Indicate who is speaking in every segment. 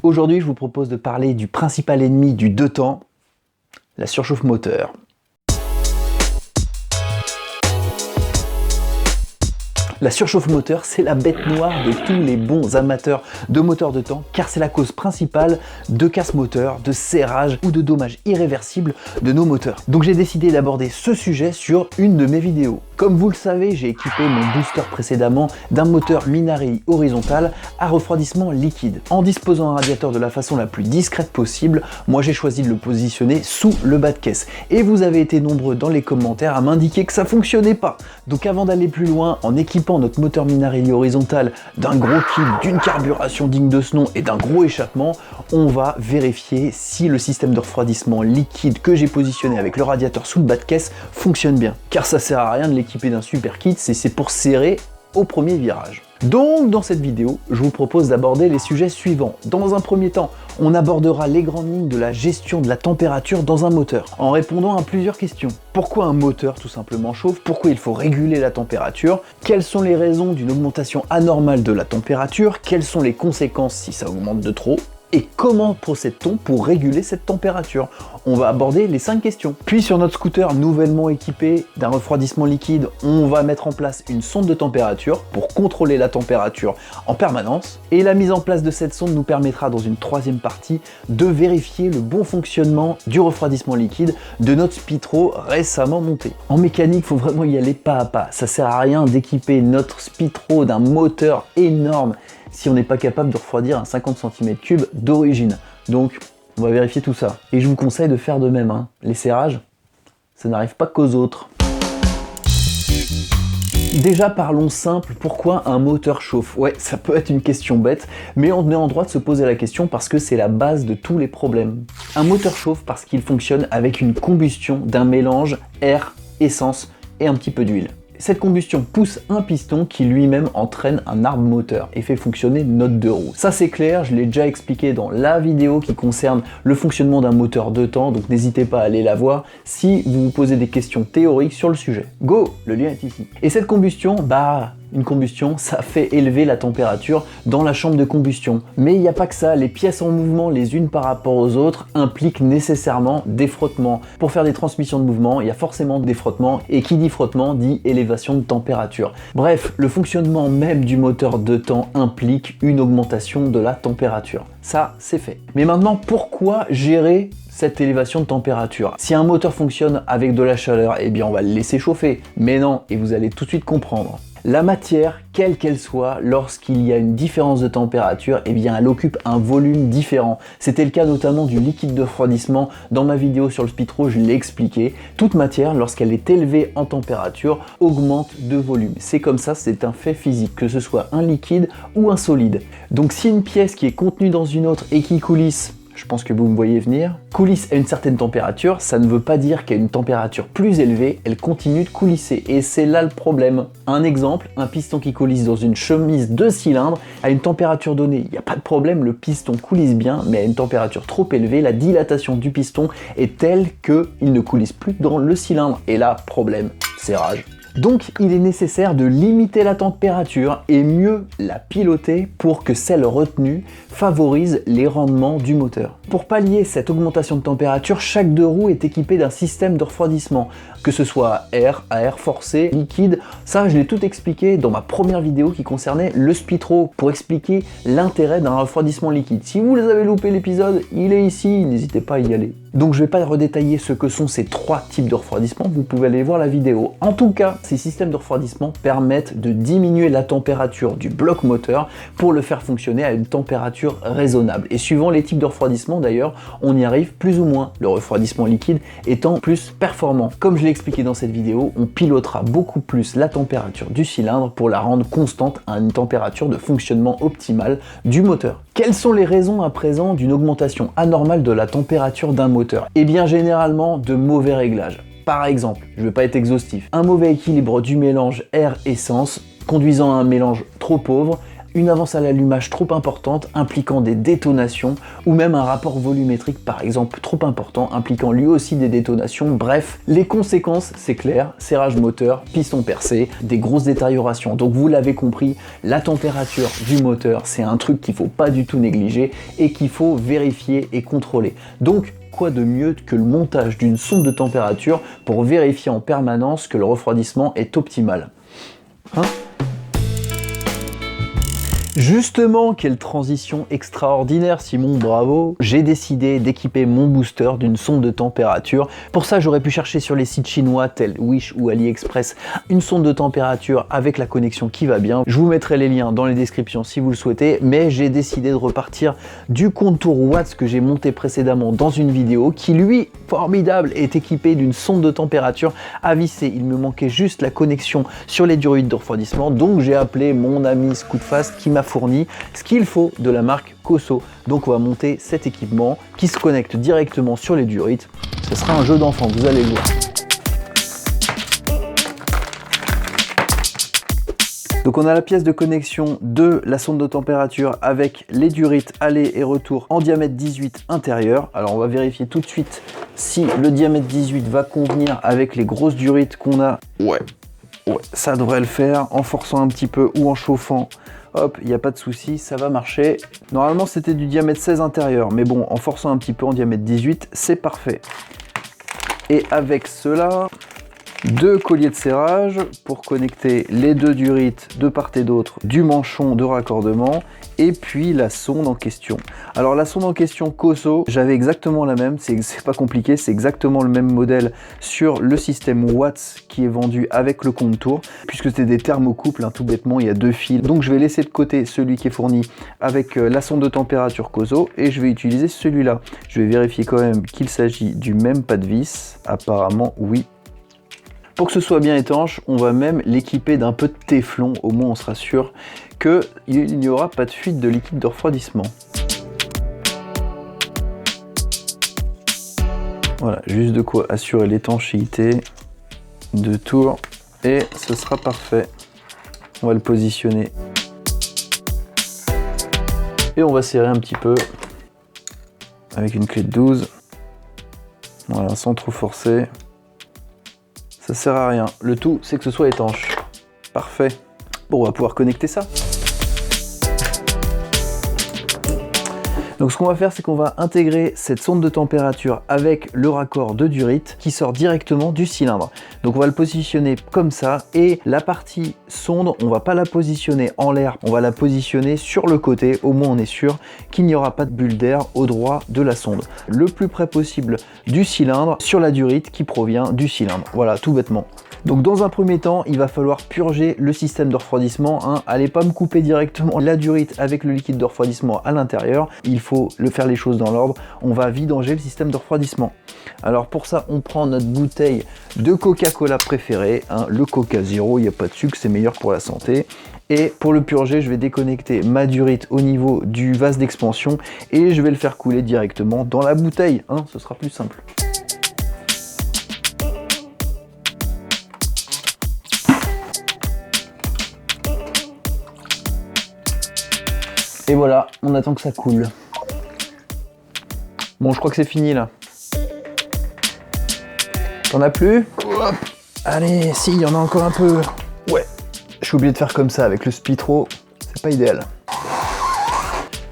Speaker 1: Aujourd'hui, je vous propose de parler du principal ennemi du deux temps, la surchauffe moteur. La surchauffe moteur, c'est la bête noire de tous les bons amateurs de moteurs de temps, car c'est la cause principale de casse moteur, de serrage ou de dommages irréversibles de nos moteurs. Donc j'ai décidé d'aborder ce sujet sur une de mes vidéos. Comme vous le savez, j'ai équipé mon booster précédemment d'un moteur Minarelli horizontal à refroidissement liquide. En disposant un radiateur de la façon la plus discrète possible, moi j'ai choisi de le positionner sous le bas de caisse. Et vous avez été nombreux dans les commentaires à m'indiquer que ça fonctionnait pas. Donc avant d'aller plus loin, en équipant notre moteur Minarelli horizontal d'un gros kit, d'une carburation digne de ce nom et d'un gros échappement, on va vérifier si le système de refroidissement liquide que j'ai positionné avec le radiateur sous le bas de caisse fonctionne bien. Car ça sert à rien de l'équiper d'un super kit, c'est pour serrer au premier virage. Donc dans cette vidéo, je vous propose d'aborder les sujets suivants. Dans un premier temps, on abordera les grandes lignes de la gestion de la température dans un moteur, en répondant à plusieurs questions. Pourquoi un moteur tout simplement chauffe? Pourquoi il faut réguler la température? Quelles sont les raisons d'une augmentation anormale de la température? Quelles sont les conséquences si ça augmente de trop? Et comment procède-t-on pour réguler cette température? On va aborder les 5 questions. Puis sur notre scooter nouvellement équipé d'un refroidissement liquide, on va mettre en place une sonde de température pour contrôler la température en permanence. Et la mise en place de cette sonde nous permettra dans une troisième partie de vérifier le bon fonctionnement du refroidissement liquide de notre Spitro récemment monté. En mécanique, il faut vraiment y aller pas à pas. Ça sert à rien d'équiper notre Spitro d'un moteur énorme si on n'est pas capable de refroidir un 50 cm3 d'origine. Donc, on va vérifier tout ça. Et je vous conseille de faire de même. Les serrages, ça n'arrive pas qu'aux autres. Déjà parlons simple, pourquoi un moteur chauffe? Ouais, ça peut être une question bête, mais on est en droit de se poser la question parce que c'est la base de tous les problèmes. Un moteur chauffe parce qu'il fonctionne avec une combustion d'un mélange air, essence et un petit peu d'huile. Cette combustion pousse un piston qui lui-même entraîne un arbre moteur et fait fonctionner notre deux roues. Ça c'est clair, je l'ai déjà expliqué dans la vidéo qui concerne le fonctionnement d'un moteur deux temps, donc n'hésitez pas à aller la voir si vous vous posez des questions théoriques sur le sujet. Go, le lien est ici. Et cette combustion, une combustion, ça fait élever la température dans la chambre de combustion. Mais il n'y a pas que ça, les pièces en mouvement les unes par rapport aux autres impliquent nécessairement des frottements. Pour faire des transmissions de mouvement, il y a forcément des frottements, et qui dit frottement dit élévation de température. Bref, le fonctionnement même du moteur deux temps implique une augmentation de la température. Ça, c'est fait. Mais maintenant, pourquoi gérer cette élévation de température? Si un moteur fonctionne avec de la chaleur, eh bien on va le laisser chauffer. Mais non, et vous allez tout de suite comprendre. La matière, quelle qu'elle soit, lorsqu'il y a une différence de température, eh bien elle occupe un volume différent. C'était le cas notamment du liquide de refroidissement. Dans ma vidéo sur le Spitro, je l'ai expliqué. Toute matière, lorsqu'elle est élevée en température, augmente de volume. C'est comme ça, c'est un fait physique, que ce soit un liquide ou un solide. Donc si une pièce qui est contenue dans une autre et qui coulisse, je pense que vous me voyez venir, coulisse à une certaine température, ça ne veut pas dire qu'à une température plus élevée, elle continue de coulisser. Et c'est là le problème. Un exemple, un piston qui coulisse dans une chemise de cylindre, à une température donnée, il n'y a pas de problème, le piston coulisse bien, mais à une température trop élevée, la dilatation du piston est telle qu'il ne coulisse plus dans le cylindre. Et là, problème, serrage. Donc il est nécessaire de limiter la température et mieux la piloter pour que celle retenue favorise les rendements du moteur. Pour pallier cette augmentation de température, chaque deux roues est équipé d'un système de refroidissement, que ce soit air, à air forcé, liquide. Ça, je l'ai tout expliqué dans ma première vidéo qui concernait le Spitro pour expliquer l'intérêt d'un refroidissement liquide. Si vous avez loupé l'épisode, il est ici, n'hésitez pas à y aller. Donc je ne vais pas redétailler ce que sont ces trois types de refroidissement, vous pouvez aller voir la vidéo. En tout cas, ces systèmes de refroidissement permettent de diminuer la température du bloc moteur pour le faire fonctionner à une température raisonnable. Et suivant les types de refroidissement d'ailleurs, on y arrive plus ou moins, le refroidissement liquide étant plus performant. Comme je l'ai expliqué dans cette vidéo, on pilotera beaucoup plus la température du cylindre pour la rendre constante à une température de fonctionnement optimale du moteur. Quelles sont les raisons à présent d'une augmentation anormale de la température d'un moteur? Eh bien généralement de mauvais réglages. Par exemple, je ne vais pas être exhaustif, un mauvais équilibre du mélange air-essence conduisant à un mélange trop pauvre, une avance à l'allumage trop importante impliquant des détonations, ou même un rapport volumétrique par exemple trop important impliquant lui aussi des détonations. Bref, les conséquences c'est clair, serrage moteur, piston percé, des grosses détériorations. Donc vous l'avez compris, la température du moteur c'est un truc qu'il faut pas du tout négliger et qu'il faut vérifier et contrôler. Donc quoi de mieux que le montage d'une sonde de température pour vérifier en permanence que le refroidissement est optimal. Hein ? Justement, quelle transition extraordinaire Simon, bravo! J'ai décidé d'équiper mon booster d'une sonde de température. Pour ça, j'aurais pu chercher sur les sites chinois tels Wish ou AliExpress une sonde de température avec la connexion qui va bien. Je vous mettrai les liens dans les descriptions si vous le souhaitez, mais j'ai décidé de repartir du contour Watts que j'ai monté précédemment dans une vidéo qui, lui, formidable, est équipé d'une sonde de température à visser. Il me manquait juste la connexion sur les duruites de refroidissement, donc j'ai appelé mon ami Scootfast qui m'a fourni ce qu'il faut de la marque Koso. Donc on va monter cet équipement qui se connecte directement sur les duruites. Ce sera un jeu d'enfant, vous allez le voir. Donc on a la pièce de connexion de la sonde de température avec les duruites aller et retour en diamètre 18 intérieur. Alors on va vérifier tout de suite si le diamètre 18 va convenir avec les grosses duruites qu'on a. Ouais, ça devrait le faire en forçant un petit peu ou en chauffant. Hop, il n'y a pas de souci, ça va marcher. Normalement, c'était du diamètre 16 intérieur, mais bon, en forçant un petit peu en diamètre 18, c'est parfait. Et avec cela, deux colliers de serrage pour connecter les deux durites de part et d'autre du manchon de raccordement et puis la sonde en question. Alors la sonde en question Koso, j'avais exactement la même, c'est pas compliqué, c'est exactement le même modèle sur le système Watts qui est vendu avec le contour, puisque c'est des thermocouples, hein, tout bêtement, il y a deux fils. Donc je vais laisser de côté celui qui est fourni avec la sonde de température Koso et je vais utiliser celui-là. Je vais vérifier quand même qu'il s'agit du même pas de vis, apparemment oui. Pour que ce soit bien étanche, on va même l'équiper d'un peu de téflon, au moins on sera sûr qu'il n'y aura pas de fuite de liquide de refroidissement. Voilà, juste de quoi assurer l'étanchéité. 2 tours et ce sera parfait. On va le positionner. Et on va serrer un petit peu avec une clé de 12. Voilà, sans trop forcer. Ça sert à rien. Le tout, c'est que ce soit étanche. Parfait. Bon, on va pouvoir connecter ça. Donc ce qu'on va faire, c'est qu'on va intégrer cette sonde de température avec le raccord de durite qui sort directement du cylindre. Donc on va le positionner comme ça et la partie sonde, on va pas la positionner en l'air, on va la positionner sur le côté, au moins on est sûr qu'il n'y aura pas de bulle d'air au droit de la sonde. Le plus près possible du cylindre sur la durite qui provient du cylindre. Voilà, tout bêtement. Donc dans un premier temps, il va falloir purger le système de refroidissement. Hein. Allez pas me couper directement la durite avec le liquide de refroidissement à l'intérieur. Il faut faire les choses dans l'ordre. On va vidanger le système de refroidissement. Alors pour ça, on prend notre bouteille de Coca-Cola préférée. Hein. Le Coca Zéro, il n'y a pas de sucre, c'est meilleur pour la santé. Et pour le purger, je vais déconnecter ma durite au niveau du vase d'expansion et je vais le faire couler directement dans la bouteille. Hein. Ce sera plus simple. Et voilà, on attend que ça coule. Bon, je crois que c'est fini là. T'en as plus? Hop. Allez, si, il y en a encore un peu. Ouais, je suis obligé de faire comme ça avec le Spitro, c'est pas idéal.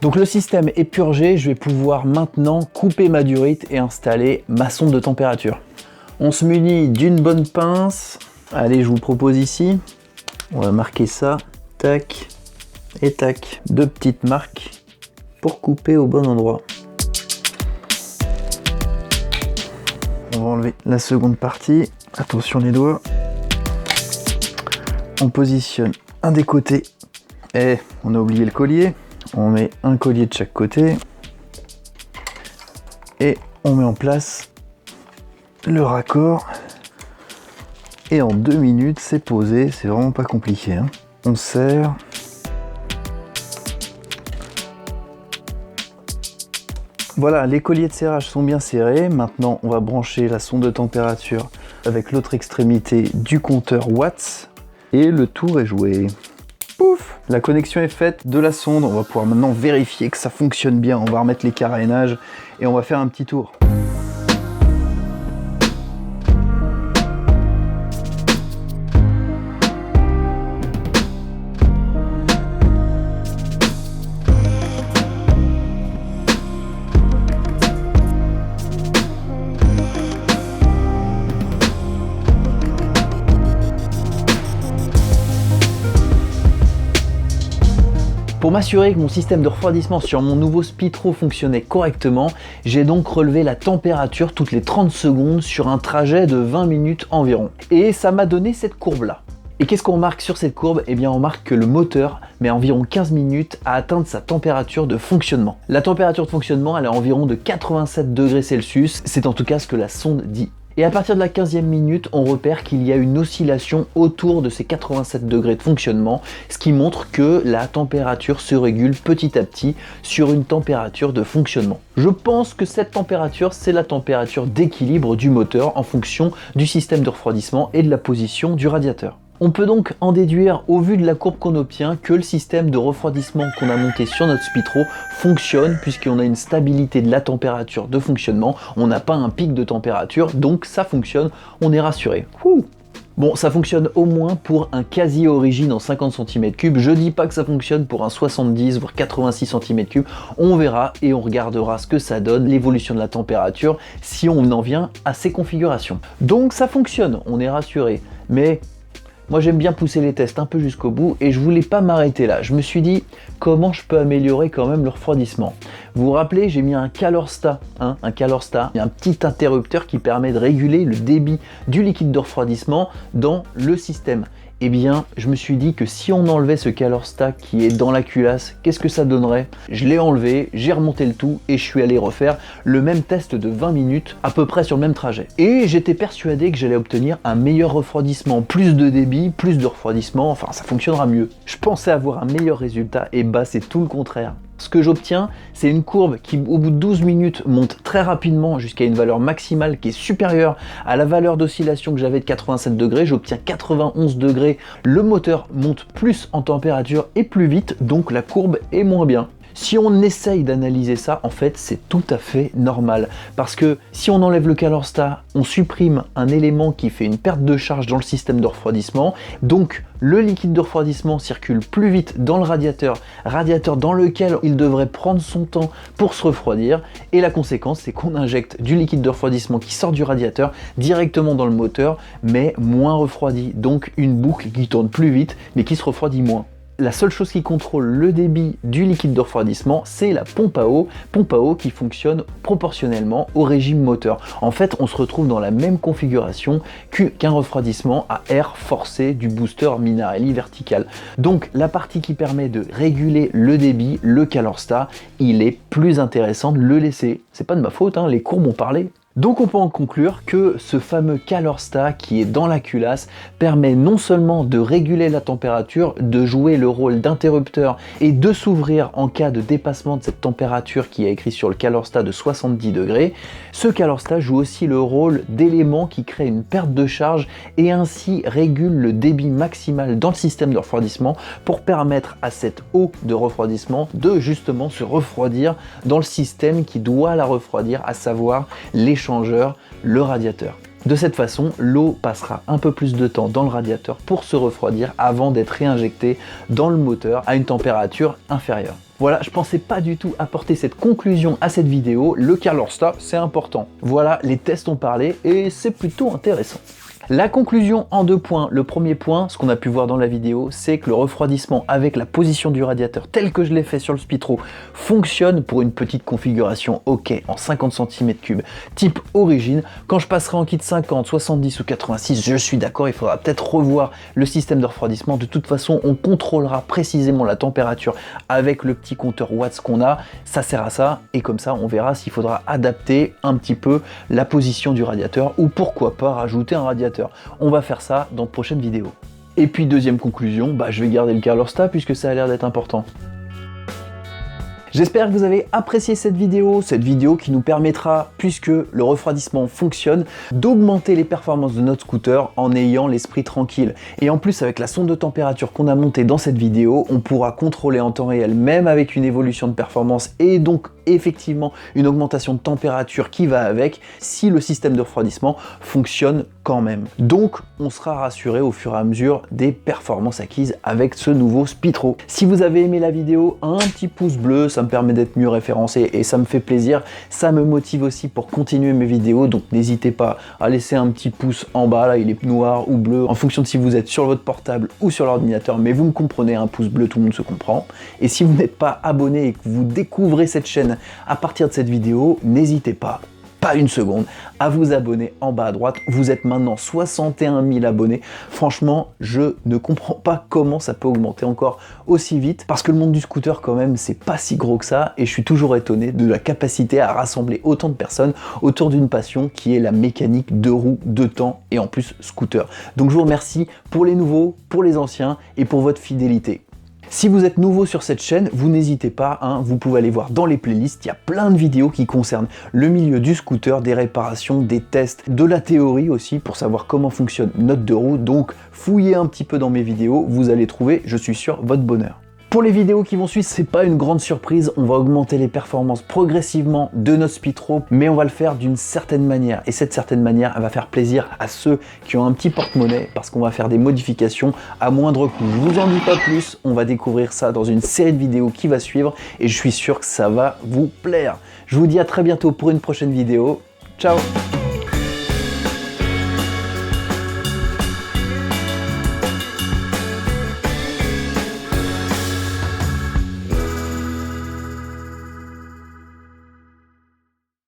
Speaker 1: Donc le système est purgé, je vais pouvoir maintenant couper ma durite et installer ma sonde de température. On se munit d'une bonne pince. Allez, je vous propose ici. On va marquer ça. Tac. Et tac, 2 petites marques pour couper au bon endroit. On va enlever la seconde partie. Attention les doigts. On positionne un des côtés. Et on a oublié le collier. On met un collier de chaque côté. Et on met en place le raccord. Et en 2 minutes, c'est posé. C'est vraiment pas compliqué. Hein. On serre. Voilà, les colliers de serrage sont bien serrés. Maintenant, on va brancher la sonde de température avec l'autre extrémité du compteur Watts. Et le tour est joué. Pouf! La connexion est faite de la sonde. On va pouvoir maintenant vérifier que ça fonctionne bien. On va remettre les carénages et on va faire un petit tour. Pour m'assurer que mon système de refroidissement sur mon nouveau Spitro fonctionnait correctement, j'ai donc relevé la température toutes les 30 secondes sur un trajet de 20 minutes environ. Et ça m'a donné cette courbe-là. Et qu'est-ce qu'on remarque sur cette courbe? Eh bien on remarque que le moteur met environ 15 minutes à atteindre sa température de fonctionnement. La température de fonctionnement elle est environ de 87 degrés Celsius, c'est en tout cas ce que la sonde dit. Et à partir de la 15e minute, on repère qu'il y a une oscillation autour de ces 87 degrés de fonctionnement, ce qui montre que la température se régule petit à petit sur une température de fonctionnement. Je pense que cette température, c'est la température d'équilibre du moteur en fonction du système de refroidissement et de la position du radiateur. On peut donc en déduire, au vu de la courbe qu'on obtient, que le système de refroidissement qu'on a monté sur notre Spitro fonctionne puisqu'on a une stabilité de la température de fonctionnement, on n'a pas un pic de température, donc ça fonctionne, on est rassuré. Bon, ça fonctionne au moins pour un quasi-origine en 50 cm3, je dis pas que ça fonctionne pour un 70 voire 86 cm3, on verra et on regardera ce que ça donne, l'évolution de la température, si on en vient à ces configurations. Donc ça fonctionne, on est rassuré, mais moi j'aime bien pousser les tests un peu jusqu'au bout et je voulais pas m'arrêter là. Je me suis dit comment je peux améliorer quand même le refroidissement. Vous vous rappelez, j'ai mis un Calorsta, un Calorsta, un petit interrupteur qui permet de réguler le débit du liquide de refroidissement dans le système. Eh bien, je me suis dit que si on enlevait ce Calorsta qui est dans la culasse, qu'est-ce que ça donnerait? Je l'ai enlevé, j'ai remonté le tout et je suis allé refaire le même test de 20 minutes, à peu près sur le même trajet. Et j'étais persuadé que j'allais obtenir un meilleur refroidissement, plus de débit, plus de refroidissement, enfin ça fonctionnera mieux. Je pensais avoir un meilleur résultat et bah c'est tout le contraire. Ce que j'obtiens, c'est une courbe qui au bout de 12 minutes monte très rapidement jusqu'à une valeur maximale qui est supérieure à la valeur d'oscillation que j'avais de 87 degrés, j'obtiens 91 degrés, le moteur monte plus en température et plus vite, donc la courbe est moins bien. Si on essaye d'analyser ça, en fait, c'est tout à fait normal. Parce que si on enlève le Calorsta, on supprime un élément qui fait une perte de charge dans le système de refroidissement. Donc, le liquide de refroidissement circule plus vite dans le radiateur dans lequel il devrait prendre son temps pour se refroidir. Et la conséquence, c'est qu'on injecte du liquide de refroidissement qui sort du radiateur directement dans le moteur, mais moins refroidi. Donc, une boucle qui tourne plus vite, mais qui se refroidit moins. La seule chose qui contrôle le débit du liquide de refroidissement, c'est la pompe à eau qui fonctionne proportionnellement au régime moteur. En fait, on se retrouve dans la même configuration qu'un refroidissement à air forcé du booster Minarelli vertical. Donc la partie qui permet de réguler le débit, le Calorsta, il est plus intéressant de le laisser. C'est pas de ma faute, les courbes ont parlé. Donc on peut en conclure que ce fameux Calorsta qui est dans la culasse permet non seulement de réguler la température, de jouer le rôle d'interrupteur et de s'ouvrir en cas de dépassement de cette température qui est écrit sur le Calorsta de 70 degrés, ce Calorsta joue aussi le rôle d'élément qui crée une perte de charge et ainsi régule le débit maximal dans le système de refroidissement pour permettre à cette eau de refroidissement de justement se refroidir dans le système qui doit la refroidir, à savoir l'échangeur, le radiateur. De cette façon, l'eau passera un peu plus de temps dans le radiateur pour se refroidir avant d'être réinjectée dans le moteur à une température inférieure. Voilà, je pensais pas du tout apporter cette conclusion à cette vidéo. Le Calorsta, c'est important. Voilà, les tests ont parlé et c'est plutôt intéressant. La conclusion en 2 points. Le premier point, ce qu'on a pu voir dans la vidéo, c'est que le refroidissement avec la position du radiateur tel que je l'ai fait sur le Spitro fonctionne pour une petite configuration OK en 50 cm3 type origine. Quand je passerai en kit 50, 70 ou 86, je suis d'accord, il faudra peut-être revoir le système de refroidissement. De toute façon, on contrôlera précisément la température avec le petit compteur watts qu'on a. Ça sert à ça et comme ça, on verra s'il faudra adapter un petit peu la position du radiateur ou pourquoi pas rajouter un radiateur. On va faire ça dans de prochaines vidéos. Et puis deuxième conclusion, je vais garder le Calorsta puisque ça a l'air d'être important. J'espère que vous avez apprécié cette vidéo qui nous permettra, puisque le refroidissement fonctionne, d'augmenter les performances de notre scooter en ayant l'esprit tranquille. Et en plus, avec la sonde de température qu'on a montée dans cette vidéo, on pourra contrôler en temps réel, même avec une évolution de performance et donc effectivement une augmentation de température qui va avec, si le système de refroidissement fonctionne quand même. Donc on sera rassuré au fur et à mesure des performances acquises avec ce nouveau Speedro. Si vous avez aimé la vidéo, un petit pouce bleu, ça me permet d'être mieux référencé et ça me fait plaisir, ça me motive aussi pour continuer mes vidéos, donc n'hésitez pas à laisser un petit pouce en bas, là il est noir ou bleu, en fonction de si vous êtes sur votre portable ou sur l'ordinateur, mais vous me comprenez, un pouce bleu, tout le monde se comprend. Et si vous n'êtes pas abonné et que vous découvrez cette chaîne à partir de cette vidéo, n'hésitez pas une seconde, à vous abonner en bas à droite. Vous êtes maintenant 61 000 abonnés. Franchement, je ne comprends pas comment ça peut augmenter encore aussi vite, parce que le monde du scooter quand même, c'est pas si gros que ça, et je suis toujours étonné de la capacité à rassembler autant de personnes autour d'une passion qui est la mécanique deux roues, deux temps, et en plus scooter. Donc je vous remercie pour les nouveaux, pour les anciens, et pour votre fidélité. Si vous êtes nouveau sur cette chaîne, vous n'hésitez pas, vous pouvez aller voir dans les playlists, il y a plein de vidéos qui concernent le milieu du scooter, des réparations, des tests, de la théorie aussi pour savoir comment fonctionne notre deux roues. Donc fouillez un petit peu dans mes vidéos, vous allez trouver, je suis sûr, votre bonheur. Pour les vidéos qui vont suivre, c'est pas une grande surprise, on va augmenter les performances progressivement de notre Speedro, mais on va le faire d'une certaine manière. Et cette certaine manière, elle va faire plaisir à ceux qui ont un petit porte-monnaie, parce qu'on va faire des modifications à moindre coût. Je vous en dis pas plus, on va découvrir ça dans une série de vidéos qui va suivre, et je suis sûr que ça va vous plaire. Je vous dis à très bientôt pour une prochaine vidéo. Ciao!